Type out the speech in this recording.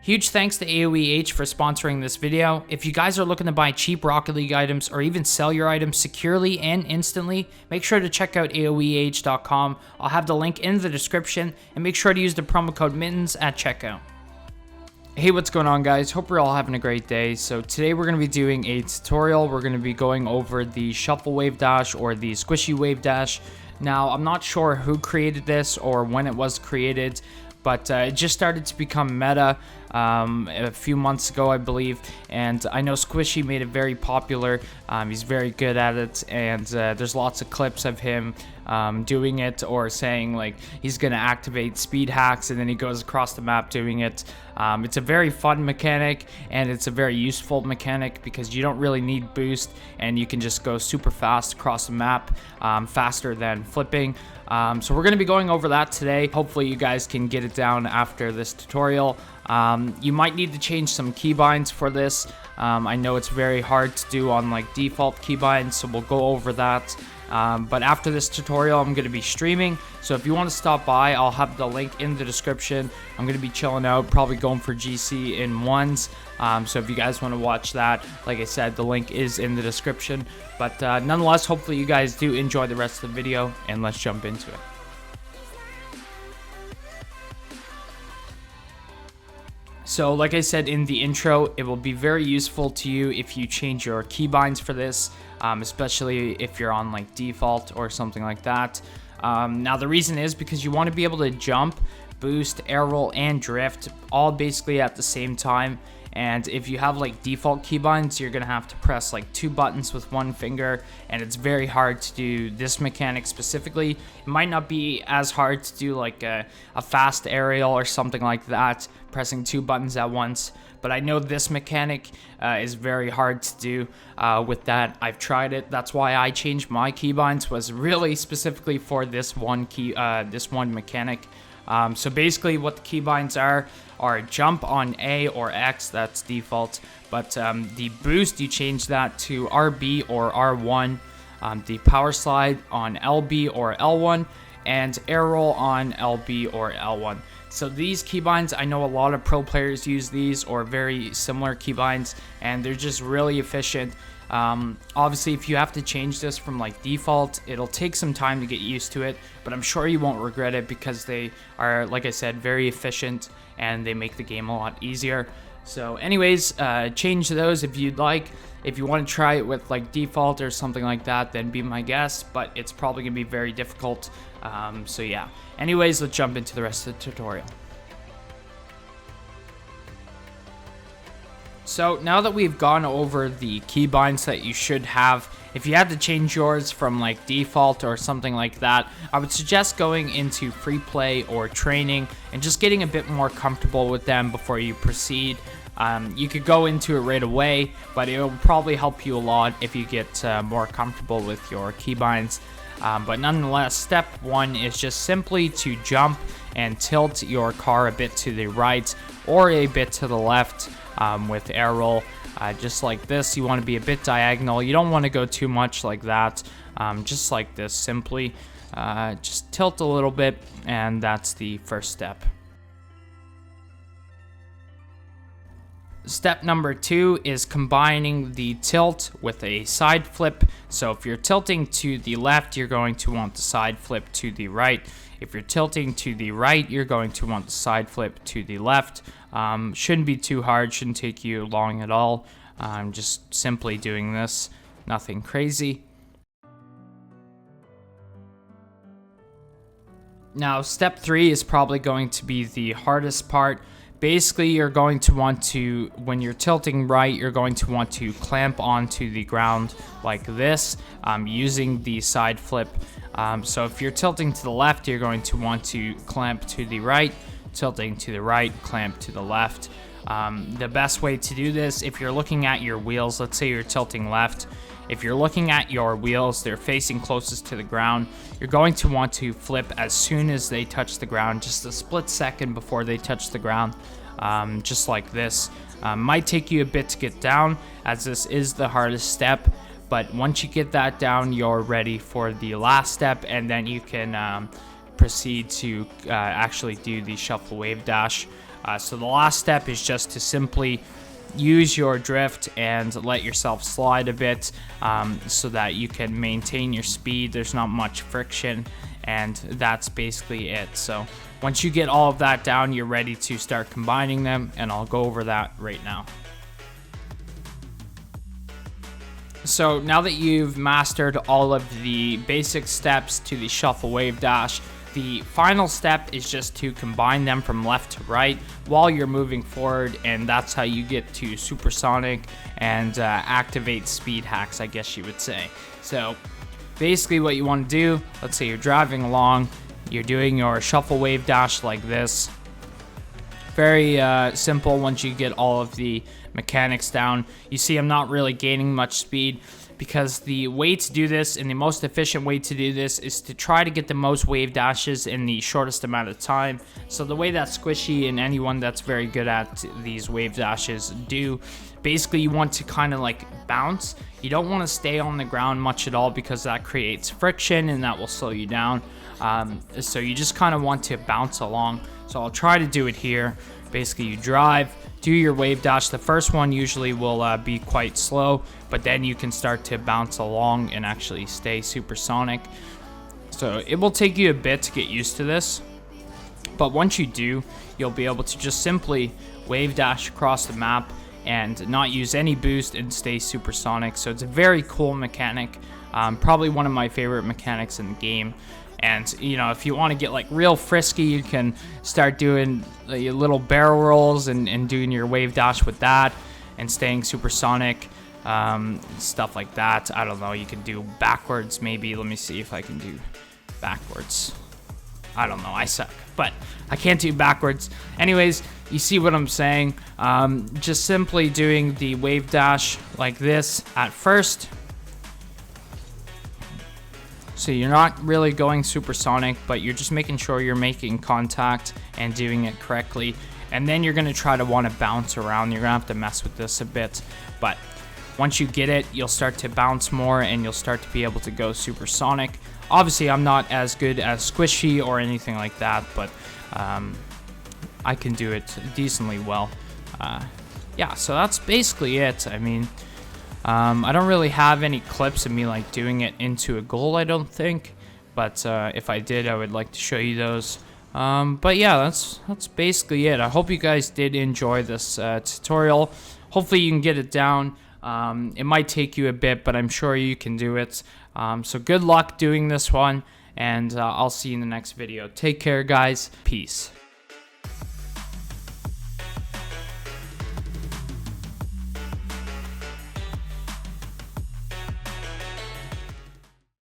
Huge thanks to AOEH for sponsoring this video. If you guys are looking to buy cheap Rocket League items or even sell your items securely and instantly, make sure to check out AOEH.com. I'll have the link in the description, and make sure to use the promo code Mittens at checkout. Hey, what's going on, guys? Hope you're all having a great day. So today we're going to be doing a tutorial. We're going to be going over the shuffle wave dash or the squishy wave dash. Now, I'm not sure who created this or when it was created, but it just started to become meta a few months ago, I believe, and I know Squishy made it very popular. He's very good at it, and there's lots of clips of him doing it, or saying like he's gonna activate speed hacks and then he goes across the map doing it. It's a very fun mechanic, and it's a very useful mechanic because you don't really need boost, and you can just go super fast across the map, faster than flipping. So we're going to be going over that today. Hopefully you guys can get it down after this tutorial. You might need to change some keybinds for this. I know it's very hard to do on like default keybinds, so we'll go over that. But after this tutorial, I'm going to be streaming, so if you want to stop by, I'll have the link in the description. I'm going to be chilling out, probably going for GC in ones, so if you guys want to watch that, like I said, the link is in the description. But nonetheless, hopefully you guys do enjoy the rest of the video, and let's jump into it. So like I said in the intro, it will be very useful to you if you change your keybinds for this, especially if you're on like default or something like that. Now the reason is because you want to be able to jump, boost, air roll, and drift all basically at the same time. And if you have like default keybinds, you're gonna have to press like 2 buttons with 1 finger, and it's very hard to do this mechanic specifically. It might not be as hard to do like a fast aerial or something like that, pressing 2 buttons at once, but I know this mechanic is very hard to do with that. I've tried it. That's why I changed my keybinds, was really specifically for this one mechanic. So basically what the keybinds are jump on A or X, that's default, but the boost, you change that to RB or R1, the power slide on LB or L1, and air roll on LB or L1. So these keybinds, I know a lot of pro players use these or very similar keybinds, and they're just really efficient. Obviously, if you have to change this from like default, it'll take some time to get used to it, but I'm sure you won't regret it because they are, like I said, very efficient, and they make the game a lot easier. So anyways, change those if you'd like. If you want to try it with like default or something like that, then be my guest, but it's probably gonna be very difficult. So yeah, anyways, let's jump into the rest of the tutorial. So now that we've gone over the keybinds that you should have, if you have to change yours from like default or something like that, I would suggest going into free play or training and just getting a bit more comfortable with them before you proceed. You could go into it right away, but it will probably help you a lot if you get more comfortable with your keybinds. But nonetheless, step 1 is just simply to jump and tilt your car a bit to the right or a bit to the left with air roll. Just like this, you want to be a bit diagonal. You don't want to go too much like that. Just like this, simply just tilt a little bit, and that's the first step. Step number 2 is combining the tilt with a side flip. So if you're tilting to the left, you're going to want the side flip to the right. If you're tilting to the right, you're going to want the side flip to the left. Shouldn't be too hard, shouldn't take you long at all. Just simply doing this, nothing crazy. Now, step 3 is probably going to be the hardest part. Basically, you're going to want to, when you're tilting right, you're going to want to clamp onto the ground like this, using the side flip. So if you're tilting to the left, you're going to want to clamp to the right, tilting to the right, clamp to the left. The best way to do this, if you're looking at your wheels, let's say you're tilting left, if you're looking at your wheels, they're facing closest to the ground, you're going to want to flip as soon as they touch the ground, just a split second before they touch the ground, just like this. Might take you a bit to get down, as this is the hardest step, but once you get that down, you're ready for the last step, and then you can proceed to actually do the shuffle wave dash. So the last step is just to simply use your drift and let yourself slide a bit, so that you can maintain your speed. There's not much friction, and that's basically it. So once you get all of that down, you're ready to start combining them, and I'll go over that right now. So now that you've mastered all of the basic steps to the shuffle wave dash, the final step is just to combine them from left to right while you're moving forward, and that's how you get to supersonic and activate speed hacks, I guess you would say. So basically what you want to do, let's say you're driving along, you're doing your shuffle wave dash like this. Very simple once you get all of the mechanics down. You see I'm not really gaining much speed, because the way to do this and the most efficient way to do this is to try to get the most wave dashes in the shortest amount of time. So the way that Squishy and anyone that's very good at these wave dashes do, basically you want to kind of like bounce. You don't want to stay on the ground much at all, because that creates friction and that will slow you down. So you just kind of want to bounce along. So I'll try to do it here. Basically you drive, do your wave dash. The first one usually will be quite slow, but then you can start to bounce along and actually stay supersonic. So it will take you a bit to get used to this, but once you do, you'll be able to just simply wave dash across the map and not use any boost and stay supersonic. So it's a very cool mechanic, probably one of my favorite mechanics in the game. And, you know, if you want to get like real frisky, you can start doing your little barrel rolls and doing your wave dash with that and staying supersonic, stuff like that. I don't know, you can do backwards maybe. Let me see if I can do backwards. I don't know, I suck, but I can't do backwards. Anyways, you see what I'm saying. Just simply doing the wave dash like this at first. So you're not really going supersonic, but you're just making sure you're making contact and doing it correctly. And then you're going to try to want to bounce around. You're going to have to mess with this a bit. But once you get it, you'll start to bounce more and you'll start to be able to go supersonic. Obviously, I'm not as good as Squishy or anything like that, but I can do it decently well. Yeah, so that's basically it. I mean, I don't really have any clips of me like doing it into a goal, I don't think, but if I did, I would like to show you those. But yeah, that's basically it. I hope you guys did enjoy this tutorial. Hopefully you can get it down. It might take you a bit, but I'm sure you can do it. So good luck doing this one, and I'll see you in the next video. Take care, guys. Peace.